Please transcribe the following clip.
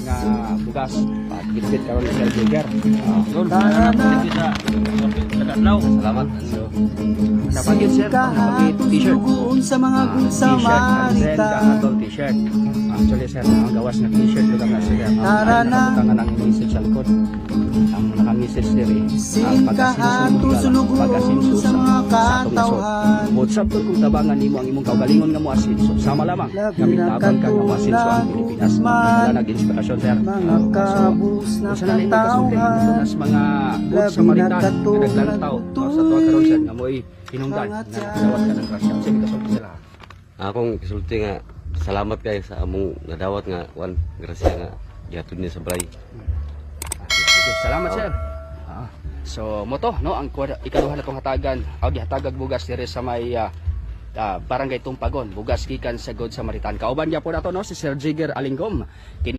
nga bugas. Pagkitbit karon ni Sir Jigger. Salamat. So, napagit sir, napagit t-shirt. Sa mga T-shirt, and then kahatol t-shirt. Actually sir, ang gawas na t-shirt lugar na sir. Tara na. Ang nang message sa likod. Ang naka-message diri. Pagkasinso sa mga katawhan. Butsab to kung tabangan nimo ang imong kaugalingon nga mo asinso. Sama lamang. Kami tabang ka nga mo asinso ang Pilipinas. Wala nag-inspirasyon sir. Mga kabus na katawhan. Mas mga good Samaritan na naglantaw sa tuwa karon sir nga mo'y hinungdan na dawat ka ng grasya. Sige kasulti sila. Akong kisulti nga salamat kayo sa among nadawat nga wan grasya nga gihatod ni sa Bray. Sige, salamat sir. So moto no ang ikaduha na tong hatagan aw gihatagag bugas diri sa may barangay Tumpagon, bugas gikan sa Good Samaritan. Kauban gyapon nato no si Sir Jigger Alingom.